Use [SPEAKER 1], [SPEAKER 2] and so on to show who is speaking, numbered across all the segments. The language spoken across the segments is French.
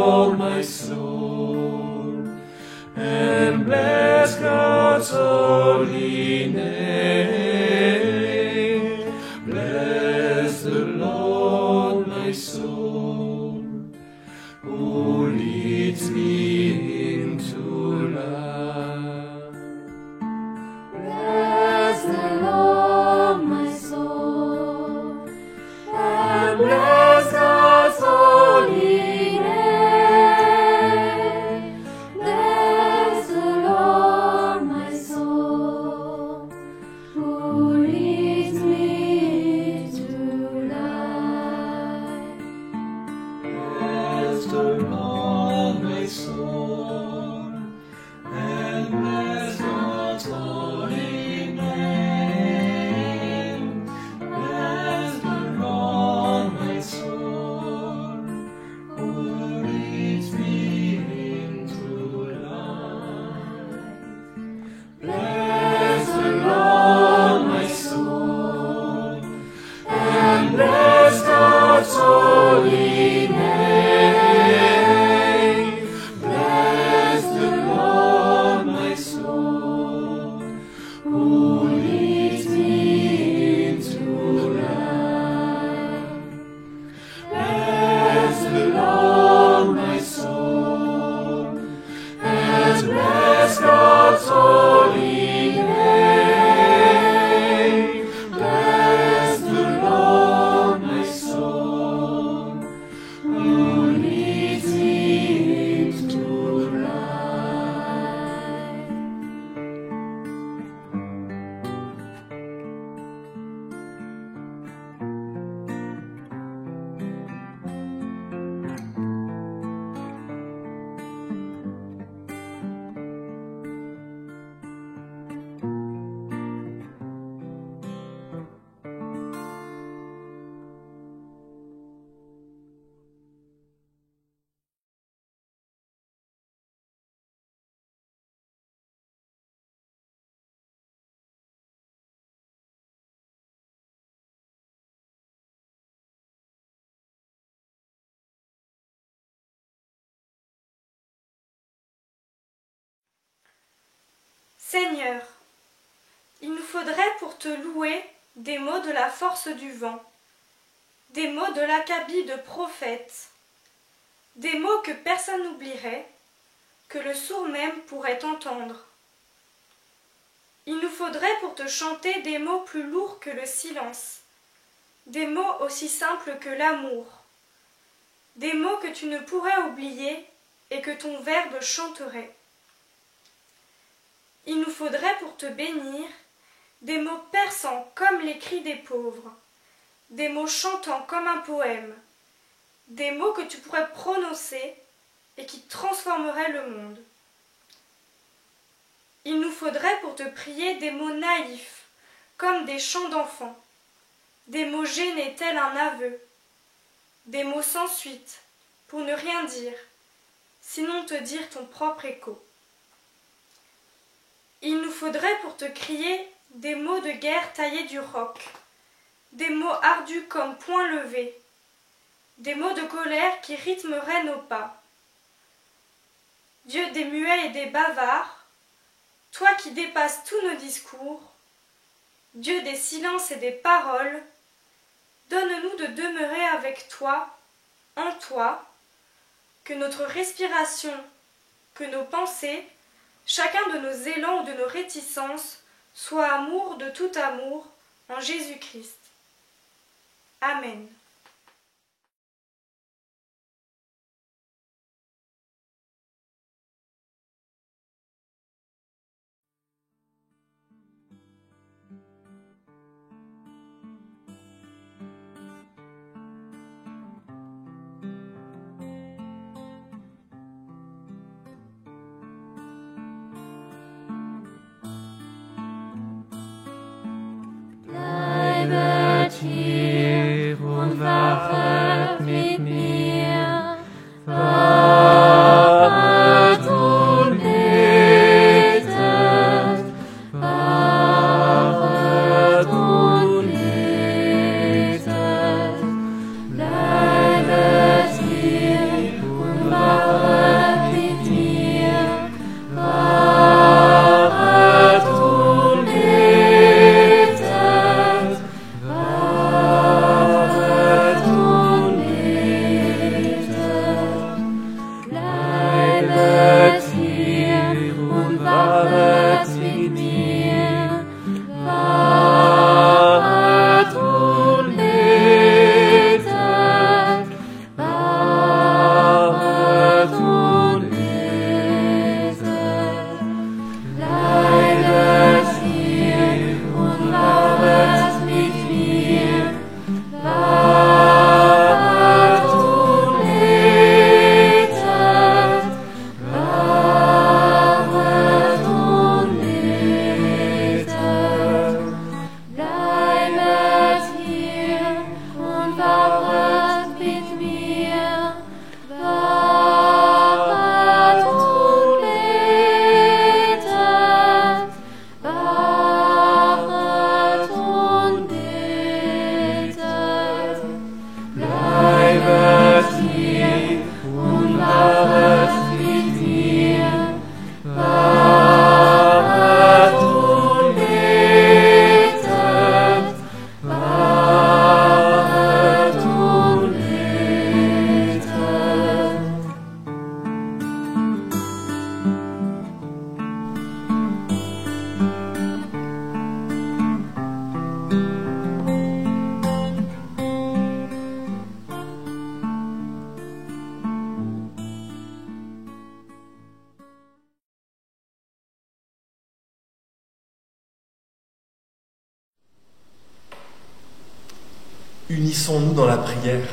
[SPEAKER 1] Lord, my soul, and bless God's holy name. Bless the Lord, my soul, who leads me into life.
[SPEAKER 2] Bless the Lord, my soul, and bless God's holy name. Bless the Lord, my soul, who leads me to life.
[SPEAKER 1] Bless the Lord, my soul, and bless God's holy name. Bless the Lord, my soul, who leads me into life. Bless the Lord, my soul, and bless God's holy name. Bless the Lord, my soul, who leads me into life. Bless the Lord, my soul, and bless God's holy name. Bless the Lord, my soul, who leads me into life.
[SPEAKER 3] Seigneur, il nous faudrait pour te louer des mots de la force du vent, des mots de l'acabit de prophète, des mots que personne n'oublierait, que le sourd même pourrait entendre. Il nous faudrait pour te chanter des mots plus lourds que le silence, des mots aussi simples que l'amour, des mots que tu ne pourrais oublier et que ton verbe chanterait. Il nous faudrait pour te bénir des mots perçants comme les cris des pauvres, des mots chantants comme un poème, des mots que tu pourrais prononcer et qui transformeraient le monde. Il nous faudrait pour te prier des mots naïfs comme des chants d'enfants, des mots gênés tels un aveu, des mots sans suite pour ne rien dire, sinon te dire ton propre écho. Il nous faudrait pour te crier des mots de guerre taillés du roc, des mots ardus comme poing levé, des mots de colère qui rythmeraient nos pas. Dieu des muets et des bavards, toi qui dépasses tous nos discours, Dieu des silences et des paroles, donne-nous de demeurer avec toi, en toi, que notre respiration, que nos pensées, chacun de nos élans ou de nos réticences soit amour de tout amour en Jésus-Christ. Amen.
[SPEAKER 2] Bleibet hier und
[SPEAKER 4] Unissons-nous dans la prière.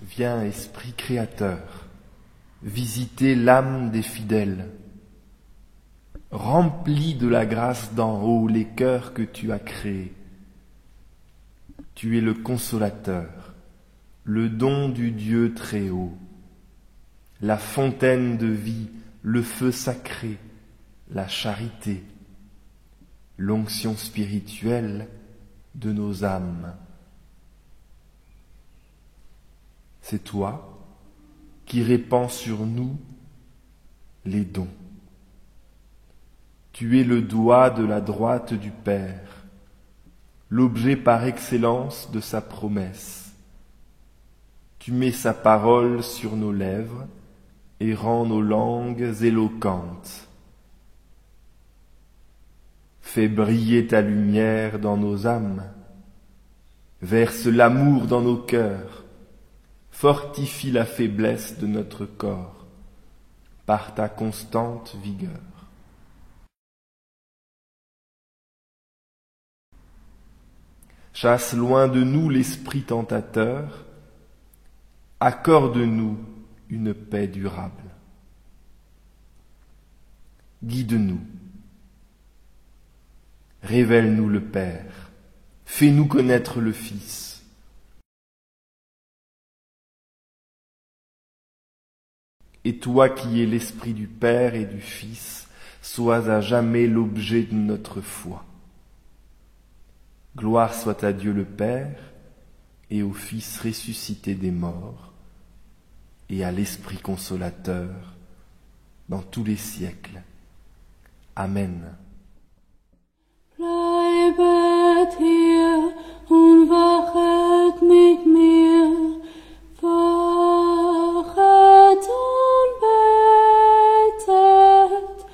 [SPEAKER 4] Viens, Esprit créateur, visiter l'âme des fidèles. Remplis de la grâce d'en haut les cœurs que tu as créés. Tu es le consolateur, le don du Dieu très haut, la fontaine de vie, le feu sacré, la charité, l'onction spirituelle de nos âmes. C'est toi qui répands sur nous les dons. Tu es le doigt de la droite du Père, l'objet par excellence de sa promesse. Tu mets sa parole sur nos lèvres et rends nos langues éloquentes. Fais briller ta lumière dans nos âmes, verse l'amour dans nos cœurs, fortifie la faiblesse de notre corps par ta constante vigueur. Chasse loin de nous l'esprit tentateur, accorde-nous une paix durable. Guide-nous, révèle-nous le Père, fais-nous connaître le Fils. Et toi qui es l'Esprit du Père et du Fils, sois à jamais l'objet de notre foi. Gloire soit à Dieu le Père, et au Fils ressuscité des morts, et à l'Esprit consolateur, dans tous les siècles. Amen.
[SPEAKER 2] Bleibet hier und wachet mit mir, wachet und betet,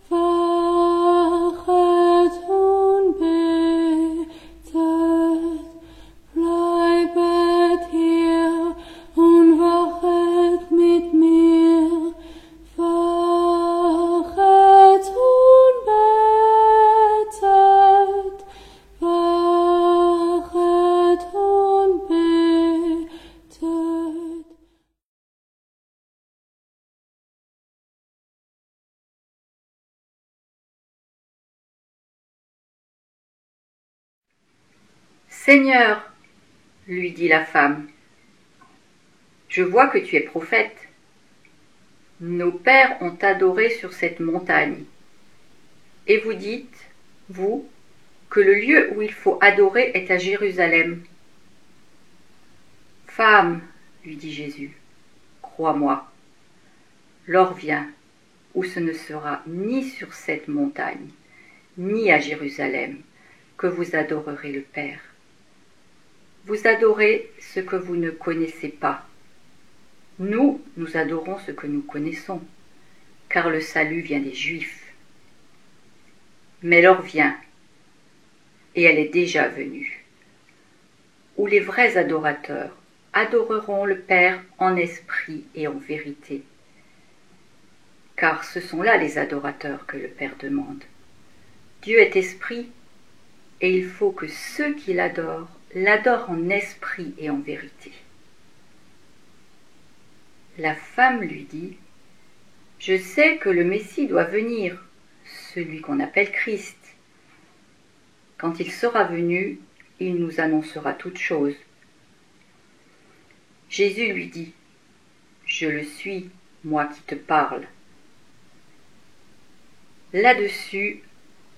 [SPEAKER 2] wachet und betet. Bleibet hier und wachet mit mir, wachet und betet, wachet und betet.
[SPEAKER 5] Seigneur, lui dit la femme, je vois que tu es prophète. Nos pères ont adoré sur cette montagne. Et vous dites, vous, que le lieu où il faut adorer est à Jérusalem. Femme, lui dit Jésus, crois-moi, l'heure vient où ce ne sera ni sur cette montagne, ni à Jérusalem, que vous adorerez le Père. Vous adorez ce que vous ne connaissez pas. Nous adorons ce que nous connaissons, car le salut vient des Juifs. Mais l'heure vient, et elle est déjà venue, où les vrais adorateurs adoreront le Père en esprit et en vérité, car ce sont là les adorateurs que le Père demande. Dieu est esprit, et il faut que ceux qui l'adorent en esprit et en vérité. La femme lui dit, « Je sais que le Messie doit venir, celui qu'on appelle Christ. Quand il sera venu, il nous annoncera toutes choses. » Jésus lui dit, « Je le suis, moi qui te parle. » Là-dessus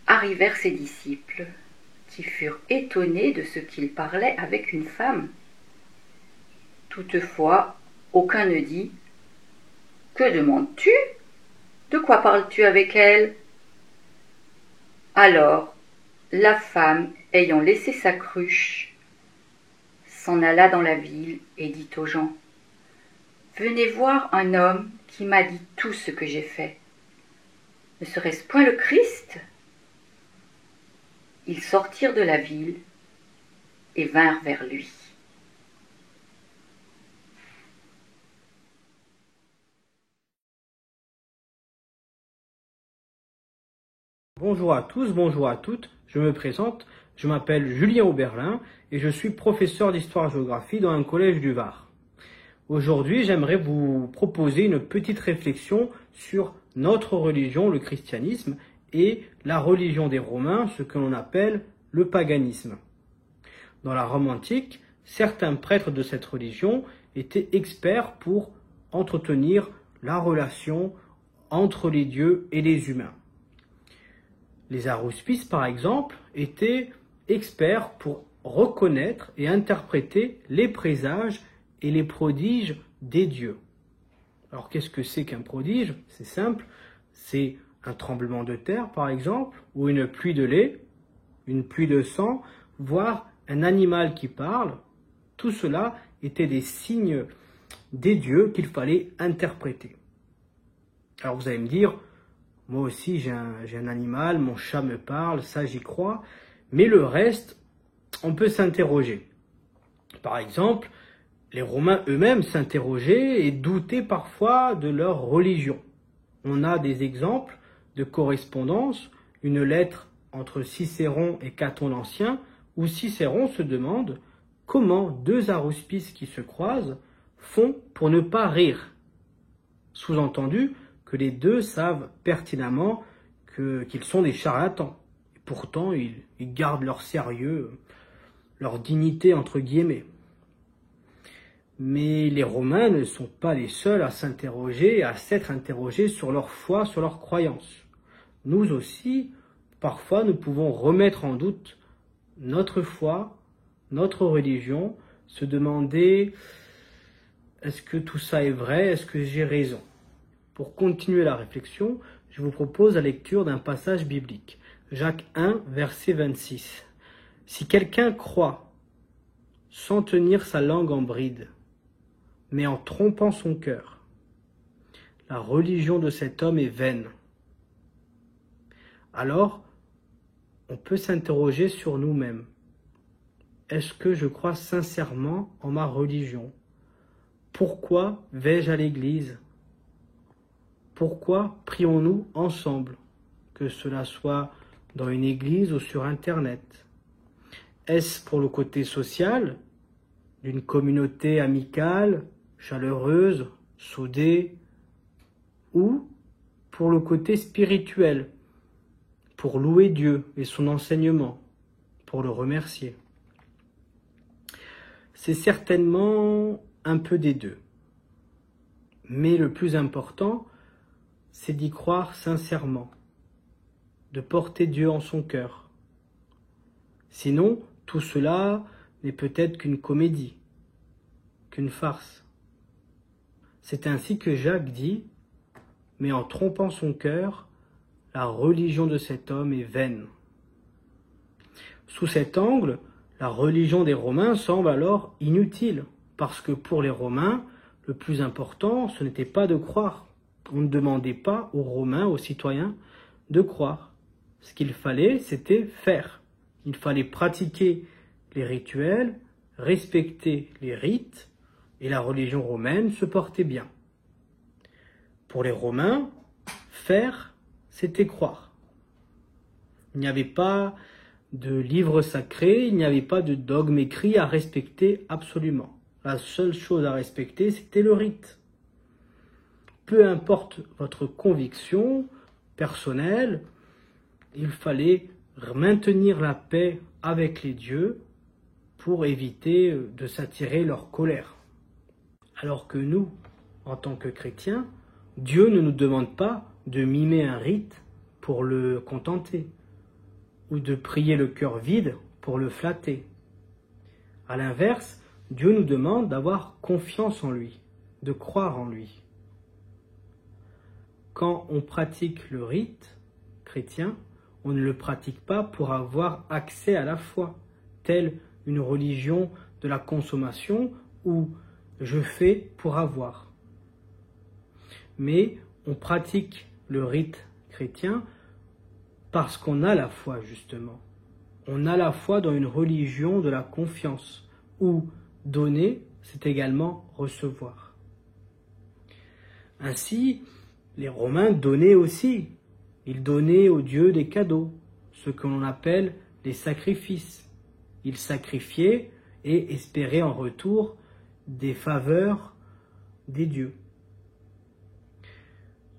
[SPEAKER 5] arrivèrent ses disciples, qui furent étonnés de ce qu'il parlait avec une femme. Toutefois, aucun ne dit « Que demandes-tu? De quoi parles-tu avec elle ?» Alors, la femme, ayant laissé sa cruche, s'en alla dans la ville et dit aux gens « Venez voir un homme qui m'a dit tout ce que j'ai fait. Ne serait-ce point le Christ ?» Ils sortirent de la ville et vinrent vers lui.
[SPEAKER 6] Bonjour à tous, bonjour à toutes, je me présente, je m'appelle Julien Auberlin et je suis professeur d'histoire-géographie dans un collège du Var. Aujourd'hui, j'aimerais vous proposer une petite réflexion sur notre religion, le christianisme, et la religion des Romains, ce que l'on appelle le paganisme. Dans la Rome antique, certains prêtres de cette religion étaient experts pour entretenir la relation entre les dieux et les humains. Les aruspices, par exemple, étaient experts pour reconnaître et interpréter les présages et les prodiges des dieux. Alors qu'est-ce que c'est qu'un prodige? C'est simple, c'est un tremblement de terre, par exemple, ou une pluie de lait, une pluie de sang, voire un animal qui parle. Tout cela était des signes des dieux qu'il fallait interpréter. Alors vous allez me dire, moi aussi j'ai un animal, mon chat me parle, ça j'y crois, mais le reste, on peut s'interroger. Par exemple, les Romains eux-mêmes s'interrogeaient et doutaient parfois de leur religion. On a des exemples de correspondance, une lettre entre Cicéron et Caton l'Ancien, où Cicéron se demande comment deux aruspices qui se croisent font pour ne pas rire. Sous-entendu que les deux savent pertinemment qu'ils sont des charlatans. Et pourtant, ils gardent leur sérieux, leur dignité entre guillemets. Mais les Romains ne sont pas les seuls à s'interroger, à s'être interrogés sur leur foi, sur leurs croyances. Nous aussi, parfois, nous pouvons remettre en doute notre foi, notre religion, se demander est-ce que tout ça est vrai, est-ce que j'ai raison? Pour continuer la réflexion, je vous propose la lecture d'un passage biblique. Jacques 1, verset 26. Si quelqu'un croit sans tenir sa langue en bride, mais en trompant son cœur, la religion de cet homme est vaine. Alors, on peut s'interroger sur nous-mêmes. Est-ce que je crois sincèrement en ma religion? Pourquoi vais-je à l'église? Pourquoi prions-nous ensemble? Que cela soit dans une église ou sur Internet. Est-ce pour le côté social, d'une communauté amicale, chaleureuse, soudée, ou pour le côté spirituel, pour louer Dieu et son enseignement, pour le remercier? C'est certainement un peu des deux. Mais le plus important, c'est d'y croire sincèrement, de porter Dieu en son cœur. Sinon, tout cela n'est peut-être qu'une comédie, qu'une farce. C'est ainsi que Jacques dit, mais en trompant son cœur, la religion de cet homme est vaine. Sous cet angle, la religion des Romains semble alors inutile, parce que pour les Romains, le plus important, ce n'était pas de croire. On ne demandait pas aux Romains, aux citoyens, de croire. Ce qu'il fallait, c'était faire. Il fallait pratiquer les rituels, respecter les rites, et la religion romaine se portait bien. Pour les Romains, faire, c'était croire. Il n'y avait pas de livre sacré, il n'y avait pas de dogme écrit à respecter absolument. La seule chose à respecter, c'était le rite. Peu importe votre conviction personnelle, il fallait maintenir la paix avec les dieux pour éviter de s'attirer leur colère. Alors que nous, en tant que chrétiens, Dieu ne nous demande pas de mimer un rite pour le contenter, ou de prier le cœur vide pour le flatter. À l'inverse, Dieu nous demande d'avoir confiance en lui, de croire en lui. Quand on pratique le rite chrétien, on ne le pratique pas pour avoir accès à la foi, telle une religion de la consommation où je fais pour avoir. Mais on pratique le rite chrétien parce qu'on a la foi, justement. On a la foi dans une religion de la confiance, où donner, c'est également recevoir. Ainsi, les Romains donnaient aussi, Il donnait aux dieux des cadeaux, ce que l'on appelle les sacrifices. Il sacrifiait et espérait en retour des faveurs des dieux.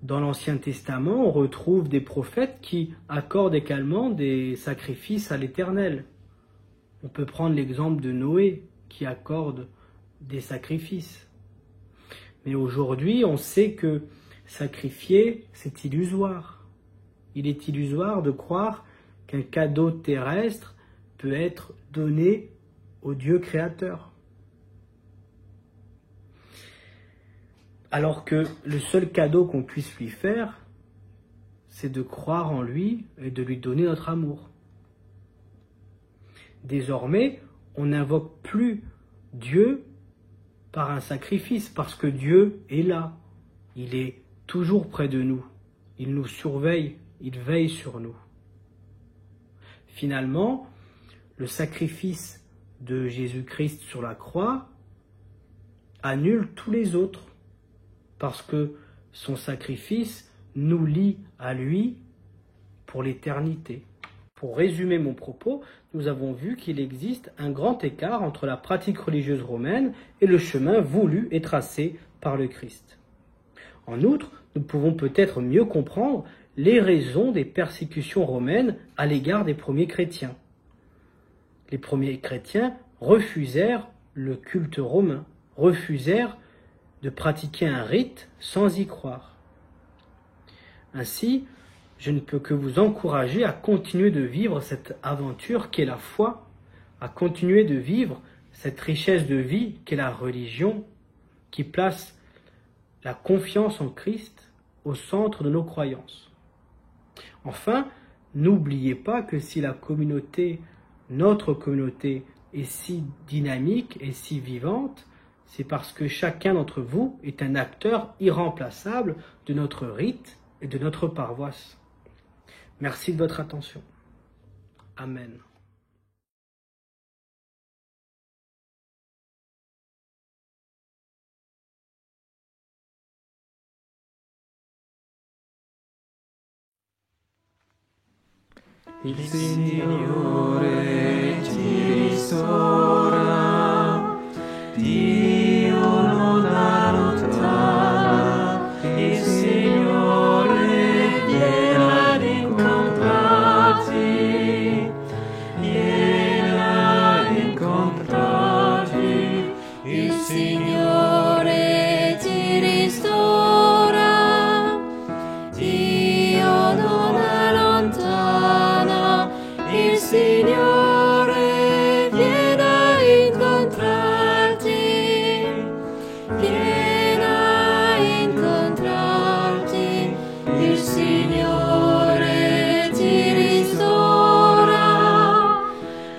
[SPEAKER 6] Dans l'Ancien Testament, on retrouve des prophètes qui accordent également des sacrifices à l'Éternel. On peut prendre l'exemple de Noé qui accorde des sacrifices. Mais aujourd'hui, on sait que sacrifier, c'est illusoire. Il est illusoire de croire qu'un cadeau terrestre peut être donné au Dieu créateur. Alors que le seul cadeau qu'on puisse lui faire, c'est de croire en lui et de lui donner notre amour. Désormais, on n'invoque plus Dieu par un sacrifice, parce que Dieu est là. Il est toujours près de nous. Il nous surveille, il veille sur nous. Finalement, le sacrifice de Jésus-Christ sur la croix annule tous les autres, parce que son sacrifice nous lie à lui pour l'éternité. Pour résumer mon propos, nous avons vu qu'il existe un grand écart entre la pratique religieuse romaine et le chemin voulu et tracé par le Christ. En outre, nous pouvons peut-être mieux comprendre les raisons des persécutions romaines à l'égard des premiers chrétiens. Les premiers chrétiens refusèrent le culte romain, refusèrent de pratiquer un rite sans y croire. Ainsi, je ne peux que vous encourager à continuer de vivre cette aventure qu'est la foi, à continuer de vivre cette richesse de vie qu'est la religion, qui place la confiance en Christ au centre de nos croyances. Enfin, n'oubliez pas que si notre communauté est si dynamique et si vivante, c'est parce que chacun d'entre vous est un acteur irremplaçable de notre rite et de notre paroisse. Merci de votre attention. Amen.
[SPEAKER 1] Il Signore ti ristora, Dio non allontana, il Signore viene ad incontrarti, il
[SPEAKER 2] Signore ti ristora, Dio non allontana, il Signore viene a incontrarti, il Signore ti ristora,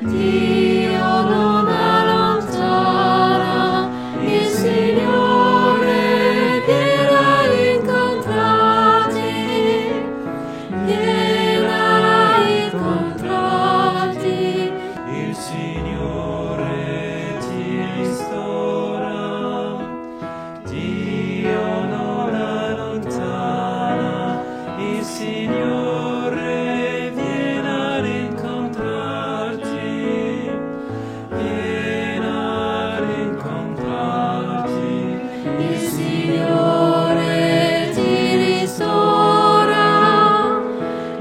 [SPEAKER 2] Dio non allontana, il Signore viene a incontrarti,
[SPEAKER 1] il Signore ti ristora, Dio non allontana, il Signore viene ad incontrarti,
[SPEAKER 2] il Signore ti ristora,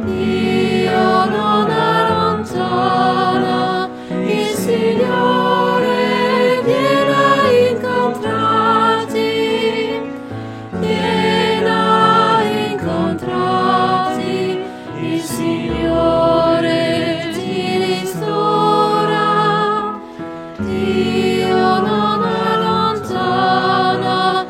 [SPEAKER 2] Dio non allontana, il Signore viene a incontrarti, il Signore ti ristora, Dio non allontana,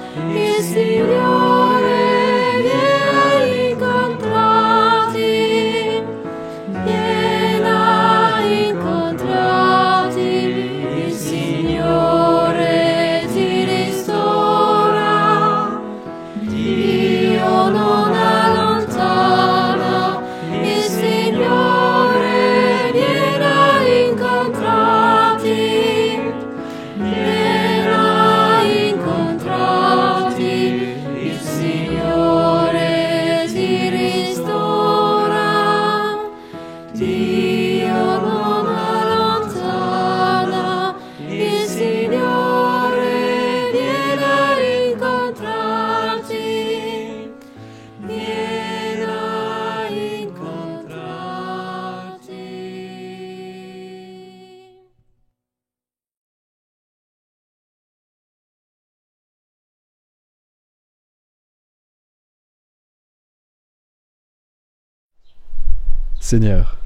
[SPEAKER 7] Seigneur,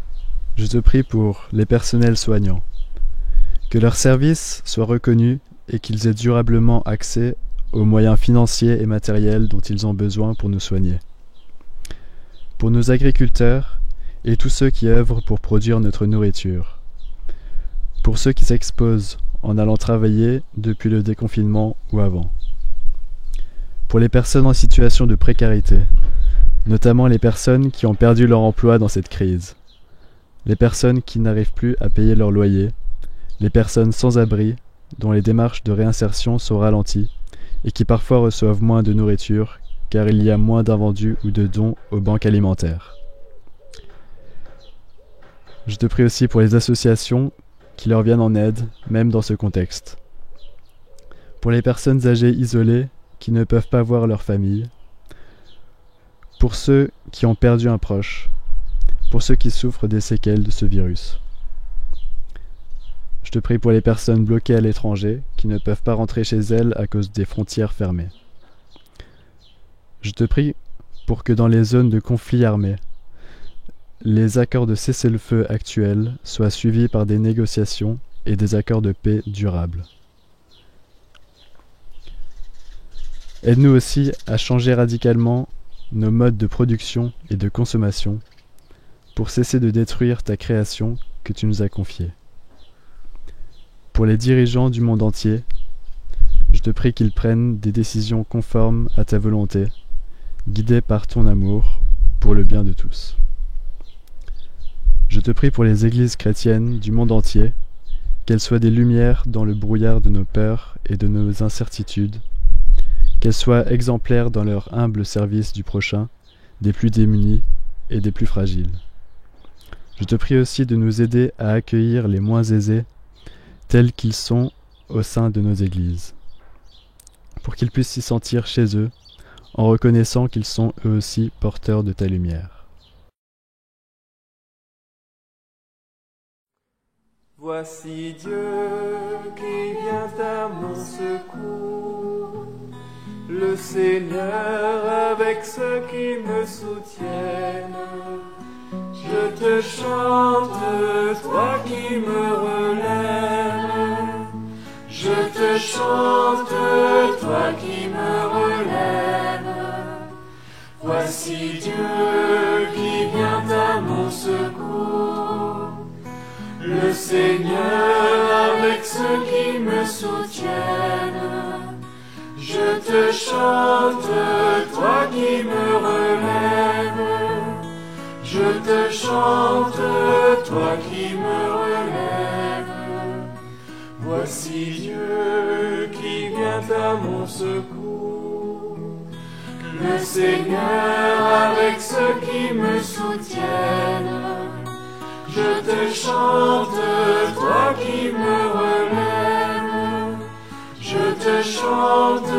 [SPEAKER 7] je te prie pour les personnels soignants, que leur service soit reconnu et qu'ils aient durablement accès aux moyens financiers et matériels dont ils ont besoin pour nous soigner. Pour nos agriculteurs et tous ceux qui œuvrent pour produire notre nourriture. Pour ceux qui s'exposent en allant travailler depuis le déconfinement ou avant. Pour les personnes en situation de précarité, notamment les personnes qui ont perdu leur emploi dans cette crise, les personnes qui n'arrivent plus à payer leur loyer, les personnes sans abri dont les démarches de réinsertion sont ralenties et qui parfois reçoivent moins de nourriture car il y a moins d'invendus ou de dons aux banques alimentaires. Je te prie aussi pour les associations qui leur viennent en aide, même dans ce contexte. Pour les personnes âgées isolées qui ne peuvent pas voir leur famille, pour ceux qui ont perdu un proche, pour ceux qui souffrent des séquelles de ce virus. Je te prie pour les personnes bloquées à l'étranger qui ne peuvent pas rentrer chez elles à cause des frontières fermées. Je te prie pour que dans les zones de conflit armé, les accords de cessez-le-feu actuels soient suivis par des négociations et des accords de paix durables. Aide-nous aussi à changer radicalement nos modes de production et de consommation pour cesser de détruire ta création que tu nous as confiée. Pour les dirigeants du monde entier, je te prie qu'ils prennent des décisions conformes à ta volonté, guidées par ton amour pour le bien de tous. Je te prie pour les églises chrétiennes du monde entier, qu'elles soient des lumières dans le brouillard de nos peurs et de nos incertitudes, qu'elles soient exemplaires dans leur humble service du prochain, des plus démunis et des plus fragiles. Je te prie aussi de nous aider à accueillir les moins aisés, tels qu'ils sont au sein de nos églises, pour qu'ils puissent s'y sentir chez eux, en reconnaissant qu'ils sont eux aussi porteurs de ta lumière.
[SPEAKER 1] Voici Dieu qui vient à mon secours, le Seigneur avec ceux qui me soutiennent. Je te chante, toi qui me relèves. Je te chante, toi qui me relèves. Voici Dieu qui vient à mon secours, le Seigneur avec ceux qui me soutiennent. Je te chante, toi qui me relèves. Je te chante, toi qui me relèves. Voici Dieu qui vient à mon secours, le Seigneur avec ceux qui me soutiennent. Je te chante, toi qui me relèves. Je te chante,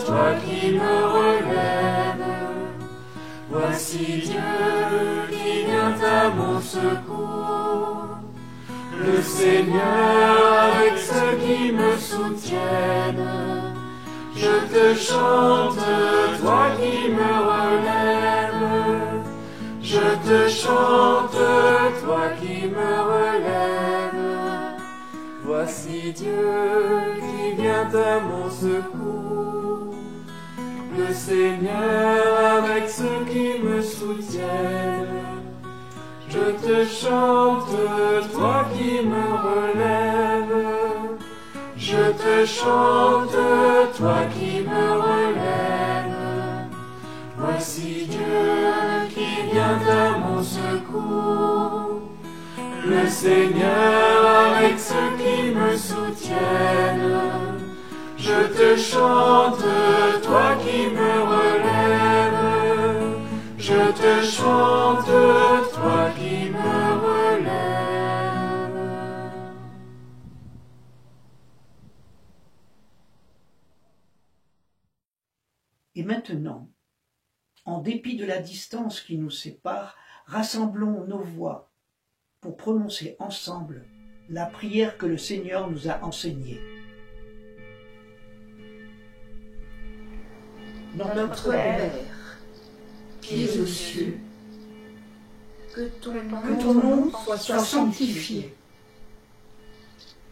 [SPEAKER 1] toi qui me relèves. Voici Dieu qui vient à mon secours, le Seigneur avec ceux qui me soutiennent. Je te chante, toi qui me relèves. Je te chante, toi qui me relèves. Voici Dieu qui vient à mon secours, le Seigneur avec ceux qui me soutiennent. Je te chante, toi qui me relèves. Je te chante, toi qui me relèves. Voici Dieu qui vient à mon secours, le Seigneur avec ceux qui me soutiennent. Je te chante, toi qui me relèves. Je te chante, toi qui me relèves.
[SPEAKER 8] Et maintenant, en dépit de la distance qui nous sépare, rassemblons nos voix pour prononcer ensemble la prière que le Seigneur nous a enseignée. Notre Père, qui es aux cieux,
[SPEAKER 2] Que
[SPEAKER 8] Que ton nom soit sanctifié.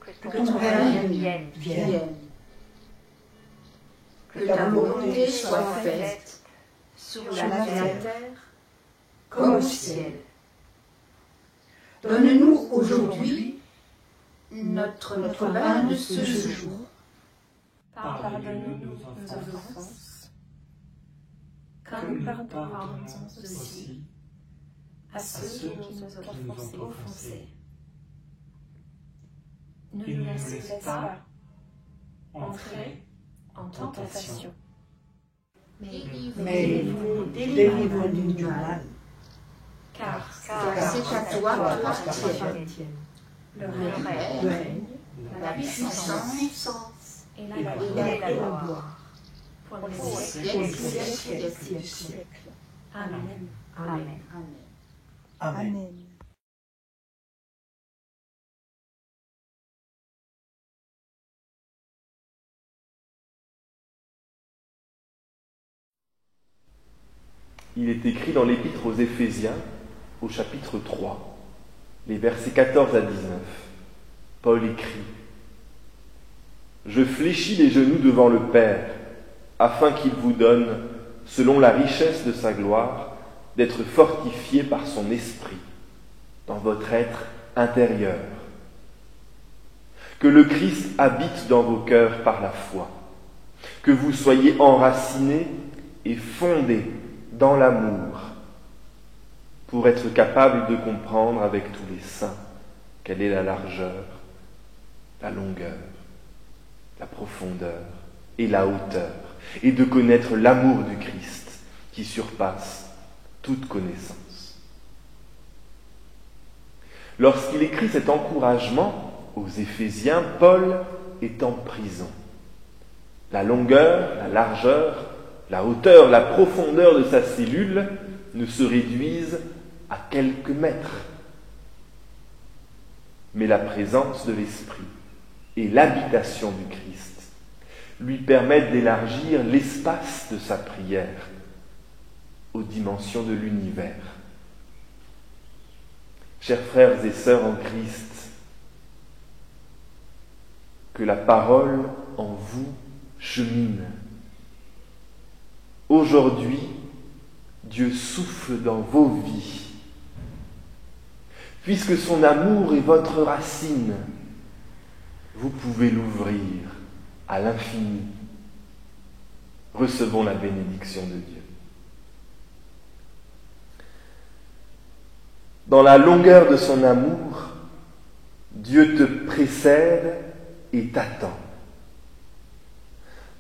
[SPEAKER 8] Que ton règne vienne. Que ta volonté soit faite sur la terre comme au ciel. Donne-nous aujourd'hui notre pain de ce jour.
[SPEAKER 2] pardonne-nous nos offenses, comme nous pardonnons aussi à ceux qui nous ont offensés. Ne nous laisse pas entrer en tentation,
[SPEAKER 8] Mais délivre-nous du mal.
[SPEAKER 2] car
[SPEAKER 8] Car
[SPEAKER 2] c'est à toi
[SPEAKER 8] qu'appartiennent
[SPEAKER 2] le
[SPEAKER 8] le
[SPEAKER 2] règne,
[SPEAKER 8] règne,
[SPEAKER 2] la puissance et la gloire, pour les siècles des siècles. Amen. Amen.
[SPEAKER 8] Amen.
[SPEAKER 4] Il est écrit dans l'Épître aux Éphésiens, au chapitre 3, les versets 14 à 19. Paul écrit « Je fléchis les genoux devant le Père, afin qu'il vous donne, selon la richesse de sa gloire, d'être fortifiés par son esprit, dans votre être intérieur. Que le Christ habite dans vos cœurs par la foi, que vous soyez enracinés et fondés dans l'amour, pour être capable de comprendre avec tous les saints quelle est la largeur, la longueur, la profondeur et la hauteur, et de connaître l'amour du Christ qui surpasse toute connaissance. » Lorsqu'il écrit cet encouragement aux Éphésiens, Paul est en prison. La longueur, la largeur, la hauteur, la profondeur de sa cellule ne se réduisent à quelques mètres. Mais la présence de l'Esprit et l'habitation du Christ lui permettent d'élargir l'espace de sa prière aux dimensions de l'univers. Chers frères et sœurs en Christ, que la parole en vous chemine. Aujourd'hui, Dieu souffle dans vos vies. Puisque son amour est votre racine, vous pouvez l'ouvrir à l'infini. Recevons la bénédiction de Dieu. Dans la longueur de son amour, Dieu te précède et t'attend.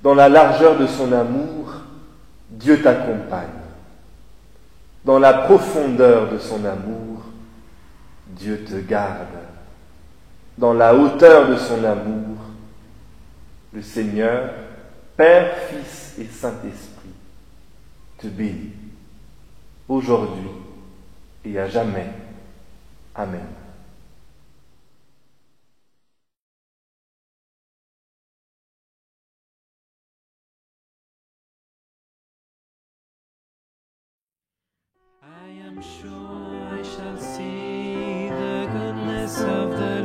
[SPEAKER 4] Dans la largeur de son amour, Dieu t'accompagne. Dans la profondeur de son amour, Dieu te garde. Dans la hauteur de son amour, le Seigneur, Père, Fils et Saint-Esprit, te bénit, aujourd'hui et à jamais. Amen.
[SPEAKER 1] I am sure I shall see the goodness of the